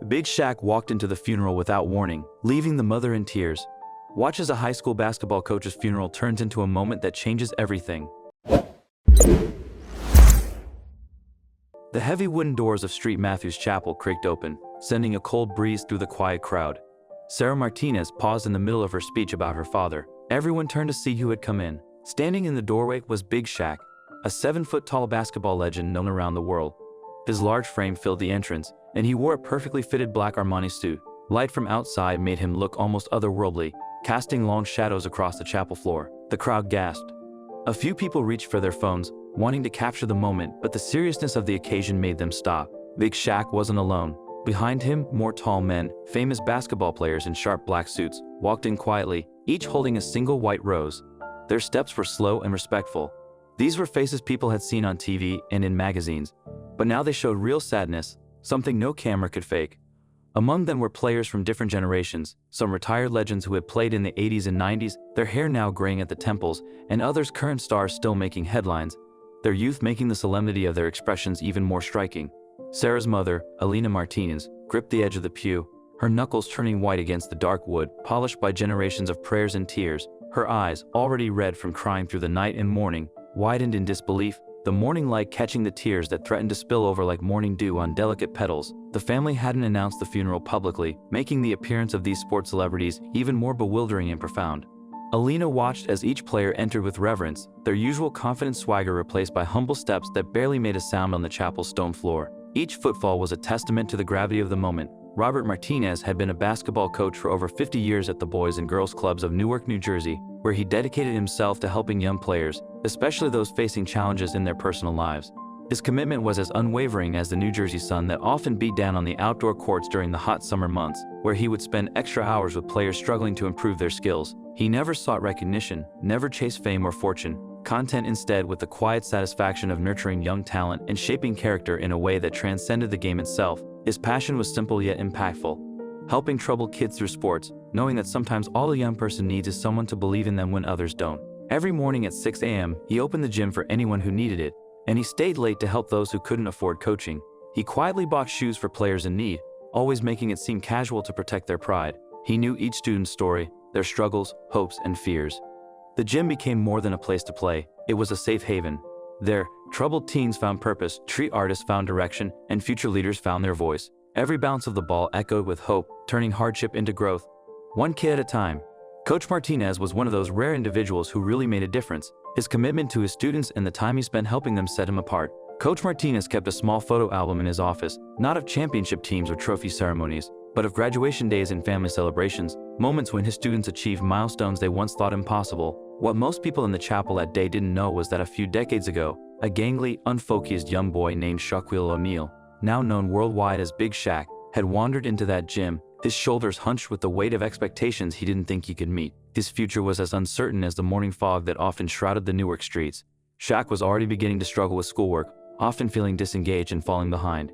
Big Shaq walked into the funeral without warning, leaving the mother in tears. Watch as a high school basketball coach's funeral turns into a moment that changes everything. The heavy wooden doors of St. Matthew's Chapel creaked open, sending a cold breeze through the quiet crowd. Sarah Martinez paused in the middle of her speech about her father. Everyone turned to see who had come in. Standing in the doorway was Big Shaq, a 7-foot-tall basketball legend known around the world. His large frame filled the entrance, and he wore a perfectly fitted black Armani suit. Light from outside made him look almost otherworldly, casting long shadows across the chapel floor. The crowd gasped. A few people reached for their phones, wanting to capture the moment, but the seriousness of the occasion made them stop. Big Shaq wasn't alone. Behind him, more tall men, famous basketball players in sharp black suits, walked in quietly, each holding a single white rose. Their steps were slow and respectful. These were faces people had seen on TV and in magazines, but now they showed real sadness, something no camera could fake. Among them were players from different generations, some retired legends who had played in the 80s and 90s, their hair now graying at the temples, and others current stars still making headlines, their youth making the solemnity of their expressions even more striking. Sarah's mother, Alina Martinez, gripped the edge of the pew, her knuckles turning white against the dark wood, polished by generations of prayers and tears. Her eyes, already red from crying through the night and morning, widened in disbelief, the morning light catching the tears that threatened to spill over like morning dew on delicate petals. The family hadn't announced the funeral publicly, making the appearance of these sports celebrities even more bewildering and profound. Alina watched as each player entered with reverence, their usual confident swagger replaced by humble steps that barely made a sound on the chapel's stone floor. Each footfall was a testament to the gravity of the moment. Robert Martinez had been a basketball coach for over 50 years at the Boys and Girls Clubs of Newark, New Jersey, where he dedicated himself to helping young players, especially those facing challenges in their personal lives. His commitment was as unwavering as the New Jersey sun that often beat down on the outdoor courts during the hot summer months, where he would spend extra hours with players struggling to improve their skills. He never sought recognition, never chased fame or fortune, content instead, with the quiet satisfaction of nurturing young talent and shaping character in a way that transcended the game itself. His passion was simple yet impactful, helping troubled kids through sports, knowing that sometimes all a young person needs is someone to believe in them when others don't. Every morning at 6 a.m., he opened the gym for anyone who needed it, and he stayed late to help those who couldn't afford coaching. He quietly bought shoes for players in need, always making it seem casual to protect their pride. He knew each student's story, their struggles, hopes, and fears. The gym became more than a place to play. It was a safe haven. There, troubled teens found purpose, street artists found direction, and future leaders found their voice. Every bounce of the ball echoed with hope, turning hardship into growth, one kid at a time. Coach Martinez was one of those rare individuals who really made a difference. His commitment to his students and the time he spent helping them set him apart. Coach Martinez kept a small photo album in his office, not of championship teams or trophy ceremonies, but of graduation days and family celebrations, moments when his students achieved milestones they once thought impossible. What most people in the chapel that day didn't know was that a few decades ago, a gangly, unfocused young boy named Shaquille O'Neal, now known worldwide as Big Shaq, had wandered into that gym, his shoulders hunched with the weight of expectations he didn't think he could meet. His future was as uncertain as the morning fog that often shrouded the Newark streets. Shaq was already beginning to struggle with schoolwork, often feeling disengaged and falling behind.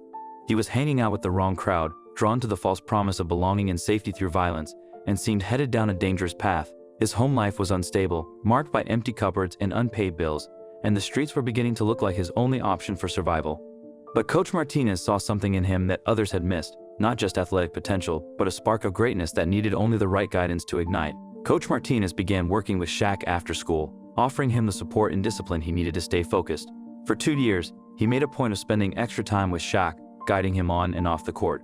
He was hanging out with the wrong crowd, drawn to the false promise of belonging and safety through violence, and seemed headed down a dangerous path. His home life was unstable, marked by empty cupboards and unpaid bills, and the streets were beginning to look like his only option for survival. But Coach Martinez saw something in him that others had missed, not just athletic potential, but a spark of greatness that needed only the right guidance to ignite. Coach Martinez began working with Shaq after school, offering him the support and discipline he needed to stay focused. For 2 years, he made a point of spending extra time with Shaq, guiding him on and off the court.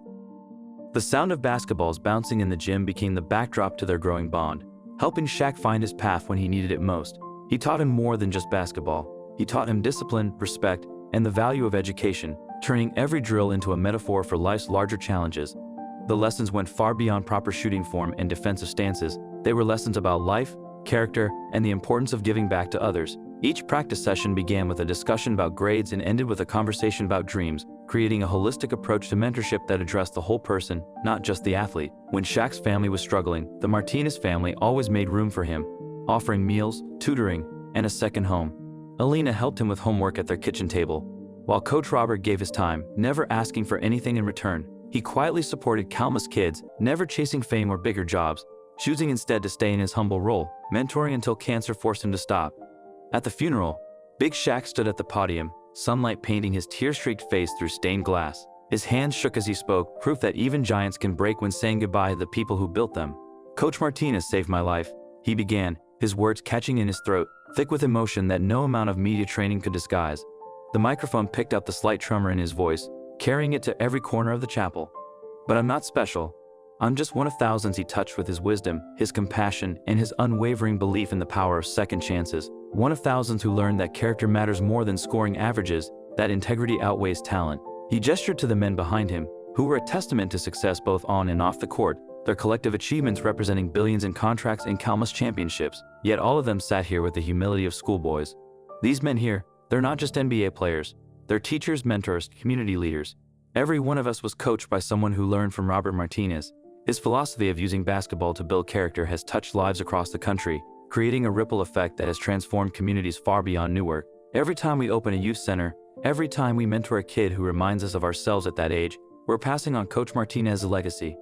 The sound of basketballs bouncing in the gym became the backdrop to their growing bond, helping Shaq find his path when he needed it most. He taught him more than just basketball. He taught him discipline, respect, and the value of education, turning every drill into a metaphor for life's larger challenges. The lessons went far beyond proper shooting form and defensive stances. They were lessons about life, character, and the importance of giving back to others. Each practice session began with a discussion about grades and ended with a conversation about dreams, creating a holistic approach to mentorship that addressed the whole person, not just the athlete. When Shaq's family was struggling, the Martinez family always made room for him, offering meals, tutoring, and a second home. Alina helped him with homework at their kitchen table, while Coach Robert gave his time, never asking for anything in return. He quietly supported countless kids, never chasing fame or bigger jobs, choosing instead to stay in his humble role, mentoring until cancer forced him to stop. At the funeral, Big Shaq stood at the podium, sunlight painting his tear-streaked face through stained glass. His hands shook as he spoke, proof that even giants can break when saying goodbye to the people who built them. "Coach Martinez saved my life," he began, his words catching in his throat, thick with emotion that no amount of media training could disguise. The microphone picked up the slight tremor in his voice, carrying it to every corner of the chapel. "But I'm not special. I'm just one of thousands he touched with his wisdom, his compassion, and his unwavering belief in the power of second chances. One of thousands who learned that character matters more than scoring averages, that integrity outweighs talent." He gestured to the men behind him, who were a testament to success both on and off the court, their collective achievements representing billions in contracts and countless championships. Yet all of them sat here with the humility of schoolboys. These men here, they're not just NBA players. They're teachers, mentors, community leaders. Every one of us was coached by someone who learned from Robert Martinez. His philosophy of using basketball to build character has touched lives across the country, creating a ripple effect that has transformed communities far beyond Newark. Every time we open a youth center, every time we mentor a kid who reminds us of ourselves at that age, we're passing on Coach Martinez's legacy.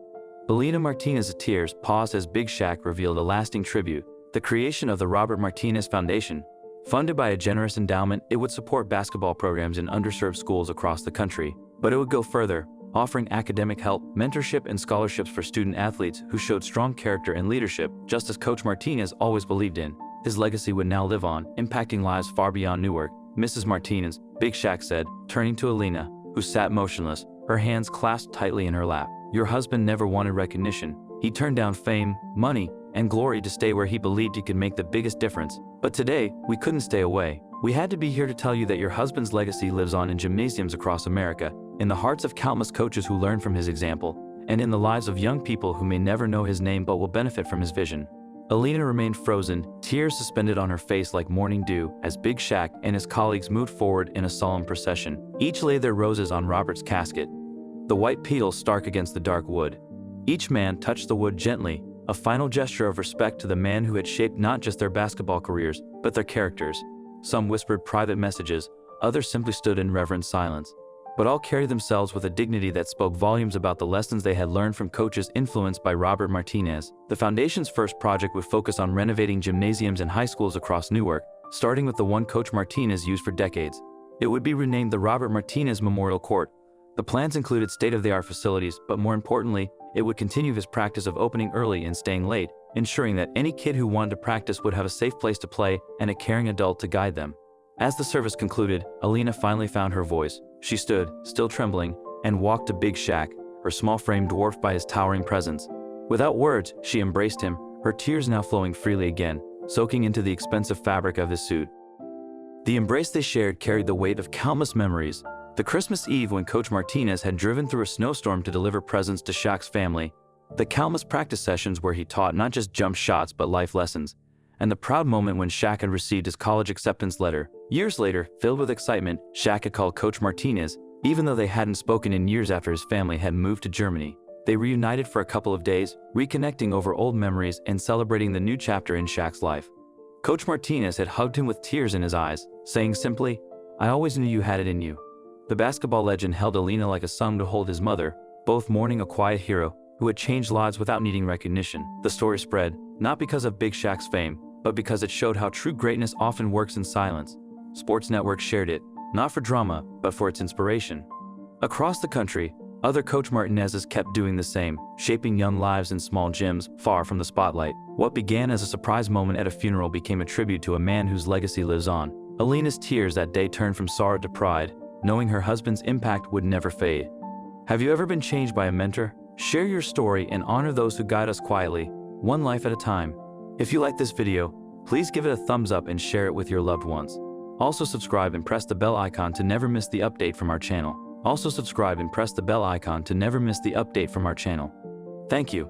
Belina Martinez's tears paused as Big Shaq revealed a lasting tribute, the creation of the Robert Martinez Foundation. Funded by a generous endowment, it would support basketball programs in underserved schools across the country. But it would go further, offering academic help, mentorship, and scholarships for student athletes who showed strong character and leadership, just as Coach Martinez always believed in. His legacy would now live on, impacting lives far beyond Newark. "Mrs. Martinez," Big Shaq said, turning to Alina, who sat motionless, her hands clasped tightly in her lap. "Your husband never wanted recognition. He turned down fame, money, and glory to stay where he believed he could make the biggest difference. But today, we couldn't stay away. We had to be here to tell you that your husband's legacy lives on in gymnasiums across America, in the hearts of countless coaches who learned from his example, and in the lives of young people who may never know his name but will benefit from his vision." Alina remained frozen, tears suspended on her face like morning dew, as Big Shaq and his colleagues moved forward in a solemn procession. Each laid their roses on Robert's casket, the white petals stark against the dark wood. Each man touched the wood gently, a final gesture of respect to the man who had shaped not just their basketball careers, but their characters. Some whispered private messages, others simply stood in reverent silence. But all carried themselves with a dignity that spoke volumes about the lessons they had learned from coaches influenced by Robert Martinez. The foundation's first project would focus on renovating gymnasiums and high schools across Newark, starting with the one Coach Martinez used for decades. It would be renamed the Robert Martinez Memorial Court. The plans included state-of-the-art facilities, but more importantly, it would continue his practice of opening early and staying late, ensuring that any kid who wanted to practice would have a safe place to play and a caring adult to guide them. As the service concluded, Alina finally found her voice. She stood, still trembling, and walked to Big Shaq, her small frame dwarfed by his towering presence. Without words, she embraced him, her tears now flowing freely again, soaking into the expensive fabric of his suit. The embrace they shared carried the weight of countless memories. The Christmas Eve when Coach Martinez had driven through a snowstorm to deliver presents to Shaq's family, the countless practice sessions where he taught not just jump shots but life lessons, and the proud moment when Shaq had received his college acceptance letter. Years later, filled with excitement, Shaq had called Coach Martinez, even though they hadn't spoken in years after his family had moved to Germany. They reunited for a couple of days, reconnecting over old memories and celebrating the new chapter in Shaq's life. Coach Martinez had hugged him with tears in his eyes, saying simply, "I always knew you had it in you." The basketball legend held Alina like a son to hold his mother, both mourning a quiet hero who had changed lives without needing recognition. The story spread, not because of Big Shaq's fame, but because it showed how true greatness often works in silence. Sports Network shared it, not for drama, but for its inspiration. Across the country, other Coach Martinez's kept doing the same, shaping young lives in small gyms far from the spotlight. What began as a surprise moment at a funeral became a tribute to a man whose legacy lives on. Alina's tears that day turned from sorrow to pride, knowing her husband's impact would never fade. Have you ever been changed by a mentor? Share your story and honor those who guide us quietly, one life at a time. If you like this video, please give it a thumbs up and share it with your loved ones. Also subscribe and press the bell icon to never miss the update from our channel. Thank you.